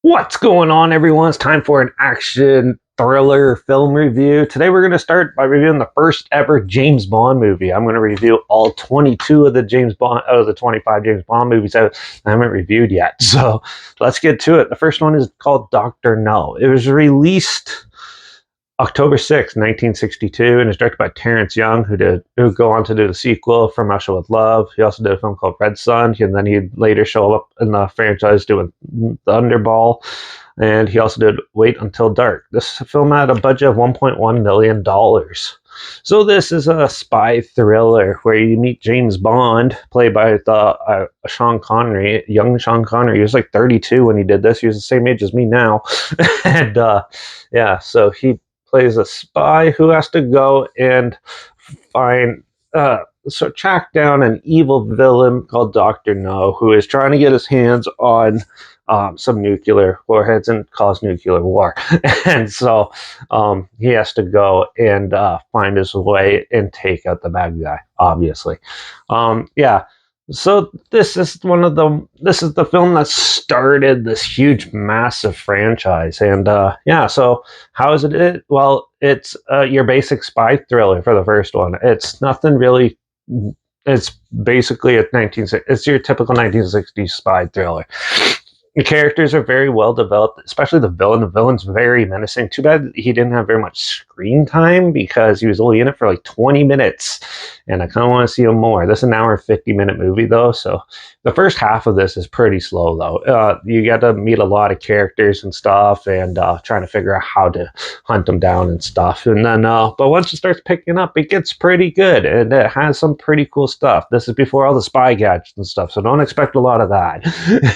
What's going on, everyone? It's time for an action thriller film review. Today, we're going to start by reviewing the first ever James Bond movie. I'm going to review all 22 of the 25 James Bond movies I haven't reviewed yet. So let's get to it. The first one is called Dr. No. It was released October 6th, 1962, and is directed by Terrence Young, who would go on to do the sequel, From Russia with Love. He also did a film called Red Sun, and then he'd later show up in the franchise doing Thunderball, and he also did Wait Until Dark. This film had a budget of $1.1 million. So this is a spy thriller where you meet James Bond, played by Sean Connery, young Sean Connery. He was like 32 when he did this. He was the same age as me now. and so he plays a spy who has to go and find track down an evil villain called Dr. No, who is trying to get his hands on some nuclear warheads and cause nuclear war. And so he has to go and find his way and take out the bad guy, obviously. So this is the film that started this huge, massive franchise. And so how is it? Well, it's your basic spy thriller for the first one. It's nothing really. It's basically it's your typical 1960s spy thriller. The characters are very well developed, especially the villain. The villain's very menacing. Too bad he didn't have very much screen time because he was only in it for like 20 minutes. And I kind of want to see him more. This is an hour and 50-minute movie, though. So the first half of this is pretty slow, though. You get to meet a lot of characters and stuff and trying to figure out how to hunt them down and stuff. And then, but once it starts picking up, it gets pretty good. And it has some pretty cool stuff. This is before all the spy gadgets and stuff. So don't expect a lot of that.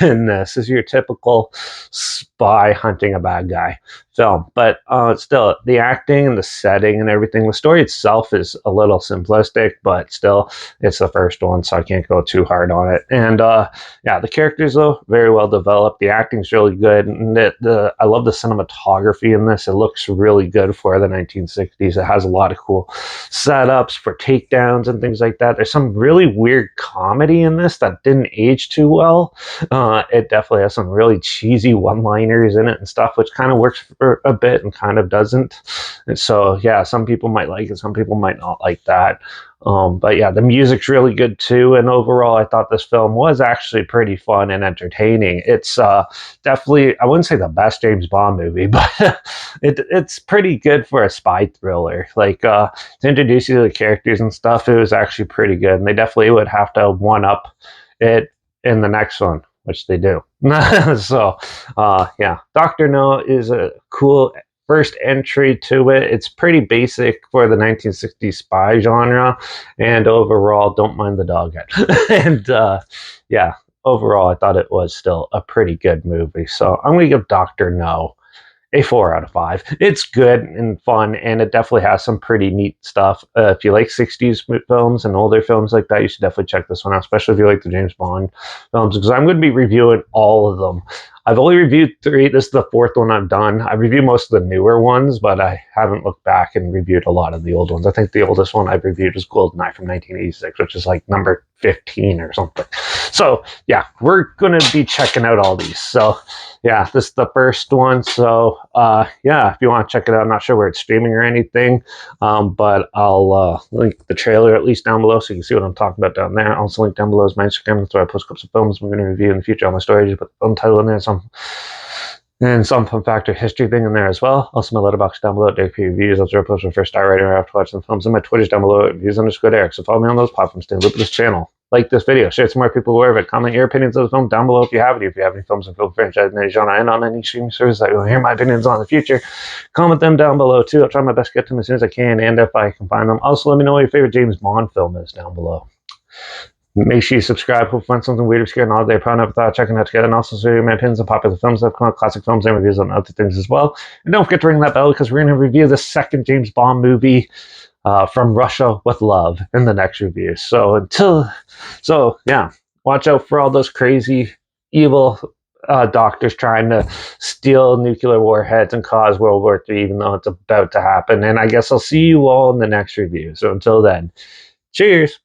And this is your typical spy hunting a bad guy film. But still, the acting and the setting and everything, the story itself is a little simplistic, but still, it's the first one, so I can't go too hard on it. And the characters, though, very well developed. The acting's really good. And I love the cinematography in this. It looks really good for the 1960s. It has a lot of cool setups for takedowns and things like that. There's some really weird comedy in this that didn't age too well. It definitely has some really cheesy one-liners in it and stuff, which kind of works for a bit and kind of doesn't. And so, yeah, some people might like it, some people might not like that. But yeah, the music's really good too. And overall, I thought this film was actually pretty fun and entertaining. It's definitely, I wouldn't say the best James Bond movie, but it's pretty good for a spy thriller. Like to introduce you to the characters and stuff, it was actually pretty good. And they definitely would have to one up it in the next one, which they do. So, Dr. No is a cool first entry to it. It's pretty basic for the 1960s spy genre, and overall, don't mind the dog head. And overall, I thought it was still a pretty good movie. So I'm going to give Dr. No a 4 out of 5. It's good and fun, and it definitely has some pretty neat stuff. If you like 60s films and older films like that, you should definitely check this one out, especially if you like the James Bond films, because I'm going to be reviewing all of them. I've only reviewed 3. This is the 4th one I've done. I reviewed most of the newer ones, but I haven't looked back and reviewed a lot of the old ones. I think the oldest one I've reviewed is GoldenEye from 1986, which is like number 15 or something. So, yeah, we're going to be checking out all these. So, yeah, this is the first one. So, if you want to check it out, I'm not sure where it's streaming or anything, but I'll link the trailer at least down below so you can see what I'm talking about down there. I'll also link down below is my Instagram. That's where I post clips of films we're going to review in the future on my story. Just put the film title in there, and some fun fact or history thing in there as well. Also, my letterbox down below, Derek P Reviews. That's where I post my first star rating after watching the films. And my Twitter's down below, reviews_Derek. So follow me on those platforms. Stay in the loop with this channel. Like this video, share it to more people aware of it. Comment your opinions of the film down below if you have any. If you have any films and film franchise in any genre and on any streaming service that you'll hear my opinions on in the future, comment them down below too. I'll try my best to get to them as soon as I can, and if I can find them. Also, let me know what your favorite James Bond film is down below. Make sure you subscribe. Hope you find something weird, obscure, and all day. Probably never thought checking out together. And also share my opinions on popular films that come out, classic films, and reviews on other things as well. And don't forget to ring that bell because we're going to review the second James Bond movie, From Russia with Love, in the next review. So watch out for all those crazy, evil doctors trying to steal nuclear warheads and cause World War III, even though it's about to happen. And I guess I'll see you all in the next review. So until then, cheers.